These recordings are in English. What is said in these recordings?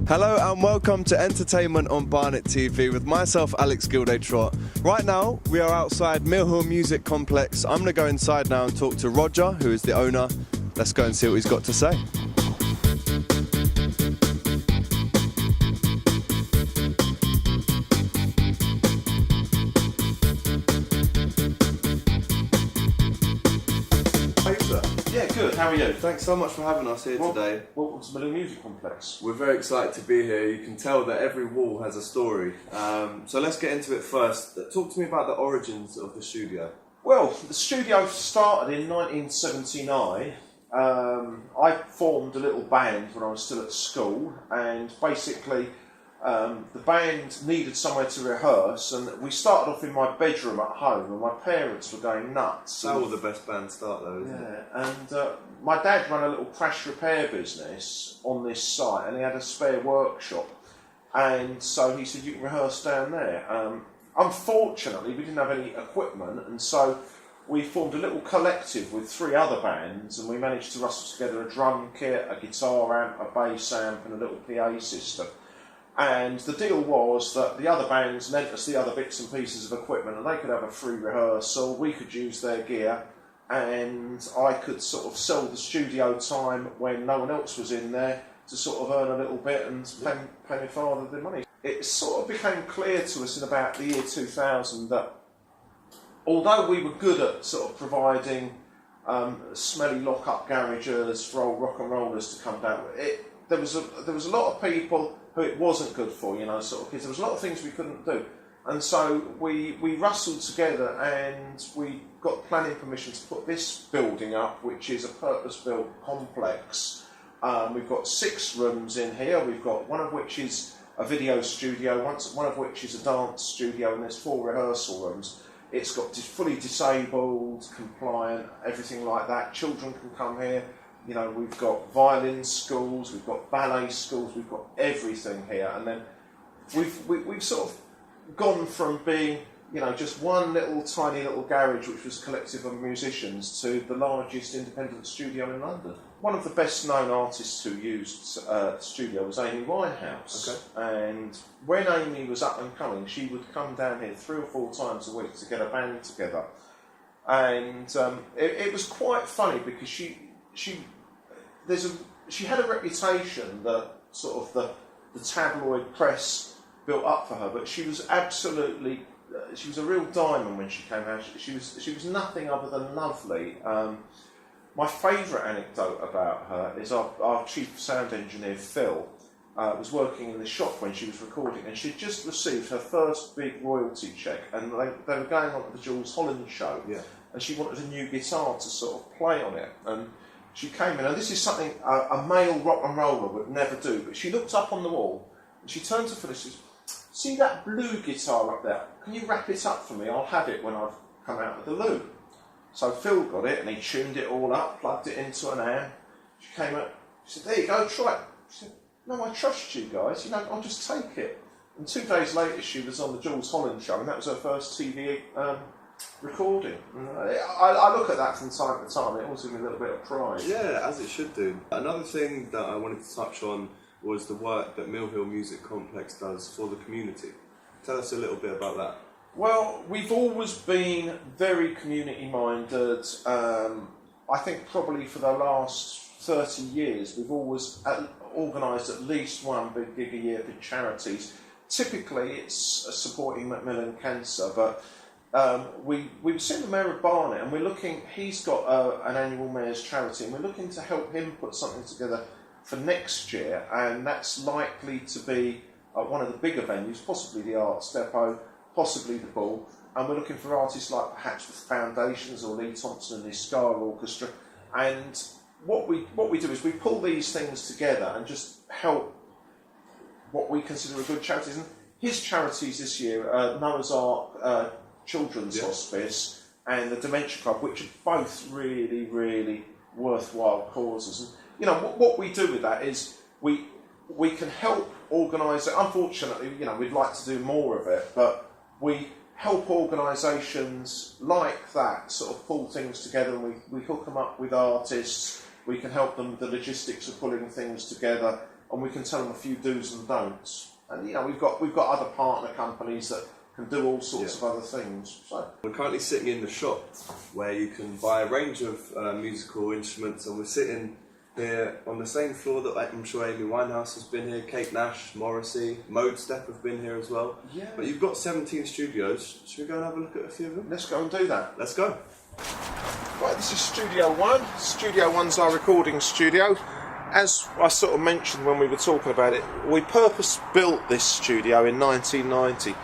Hello and welcome to Entertainment on Barnet TV with myself, Alex Gilday-Trott. Right now, we are outside Mill Hill Music Complex. I'm going to go inside now and talk to Roger, who is the owner. Let's go and see what he's got to say. Yeah, good. How are you? Thanks so much for having us here today. Welcome to Mill Hill Music Complex. We're very excited to be here. You can tell that every wall has a story. So let's get into it first. Talk to me about the origins of the studio. Well, the studio started in 1979. I formed a little band when I was still at school, and basically the band needed somewhere to rehearse, and we started off in my bedroom at home, and my parents were going nuts. That's all the best bands start though, isn't it? And my dad ran a little crash repair business on this site, and he had a spare workshop, and so he said, you can rehearse down there. Unfortunately, we didn't have any equipment, and so we formed a little collective with 3 other bands, and we managed to rustle together a drum kit, a guitar amp, a bass amp, and a little PA system. And the deal was that the other bands lent us the other bits and pieces of equipment, and they could have a free rehearsal, we could use their gear, and I could sort of sell the studio time when no one else was in there to sort of earn a little bit and pay my father the money. It sort of became clear to us in about the year 2000 that although we were good at sort of providing smelly lock-up garages for old rock and rollers to come down, there was a lot of people who it wasn't good for, you know, sort of kids. There was a lot of things we couldn't do. And so we rustled together and we got planning permission to put this building up, which is a purpose-built complex. We've got 6 rooms in here. We've got one of which is a video studio, one of which is a dance studio, and there's 4 rehearsal rooms. It's got fully disabled, compliant, everything like that. Children can come here. You know, we've got violin schools, we've got ballet schools, we've got everything here. And then we've sort of gone from being, you know, just one little tiny little garage which was a collective of musicians to the largest independent studio in London. One of the best known artists who used the studio was Amy Winehouse. Okay. And when Amy was up and coming, she would come down here 3 or 4 times a week to get a band together. And it was quite funny because she had a reputation that sort of the tabloid press built up for her, but she was absolutely, she was a real diamond when she came out. She was nothing other than lovely. My favourite anecdote about her is our chief sound engineer, Phil, was working in the shop when she was recording, and she'd just received her first big royalty cheque, and they were going on to the Jules Holland show, yeah. And she wanted a new guitar to sort of play on it. And she came in, and this is something a male rock and roller would never do, but she looked up on the wall, and she turned to Phil and she said, see that blue guitar up there? Can you wrap it up for me? I'll have it when I've come out of the loo. So Phil got it, and he tuned it all up, plugged it into an amp. She came out, she said, there you go, try it. She said, no, I trust you guys, you know, I'll just take it. And 2 days later, she was on the Jules Holland show, and that was her first TV recording. I look at that from time to time. It always gives me a little bit of pride. Yeah, as it should do. Another thing that I wanted to touch on was the work that Mill Hill Music Complex does for the community. Tell us a little bit about that. Well, we've always been very community-minded. I think probably for the last 30 years, we've always organised at least one big gig a year for charities. Typically, it's supporting Macmillan Cancer, but we've seen the Mayor of Barnet, and we're looking, he's got an annual Mayor's Charity, and we're looking to help him put something together for next year, and that's likely to be one of the bigger venues, possibly the Arts Depot, possibly the Bull, and we're looking for artists like perhaps the Foundations or Lee Thompson and his Ska Orchestra. And what we do is we pull these things together and just help what we consider a good charities. And his charities this year, Noah's Ark Children's Hospice and the Dementia Club, which are both really, really worthwhile causes. And you know what we do with that is we can help organise it. Unfortunately, you know, we'd like to do more of it, but we help organisations like that sort of pull things together, and we hook them up with artists. We can help them with the logistics of pulling things together. and we can tell them a few do's and don'ts. And you know, we've got other partner companies that can do all sorts of other things. So we're currently sitting in the shop where you can buy a range of musical instruments, and we're sitting here on the same floor that I'm sure Amy Winehouse has been here, Kate Nash, Morrissey, Mode Step have been here as well. Yeah. But you've got 17 studios. Should we go and have a look at a few of them? let's go and do that. Let's go. Right, this is Studio One. Studio One's our recording studio. As I sort of mentioned when we were talking about it, we purpose-built this studio in 1990.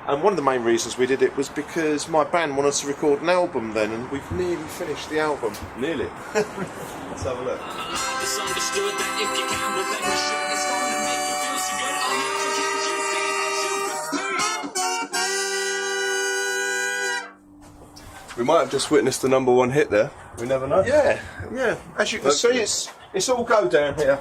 And one of the main reasons we did it was because my band wanted to record an album then, and we've nearly finished the album. Nearly. Let's have a look. We might have just witnessed the #1 hit there. We never know. Yeah, yeah. As you can see, it's all go down here.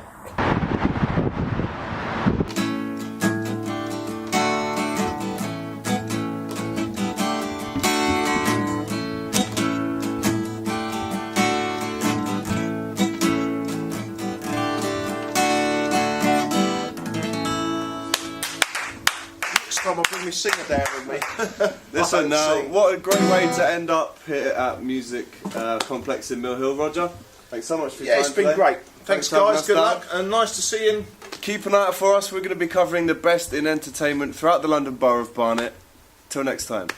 I'll bring my singer down with me. Listen now, what a great way to end up here at Music Complex in Mill Hill, Roger. Thanks so much for your time it's been today. great. Thanks for having guys, us good down. luck, and nice to see you. Keep an eye out for us. We're going to be covering the best in entertainment throughout the London Borough of Barnet. Till next time.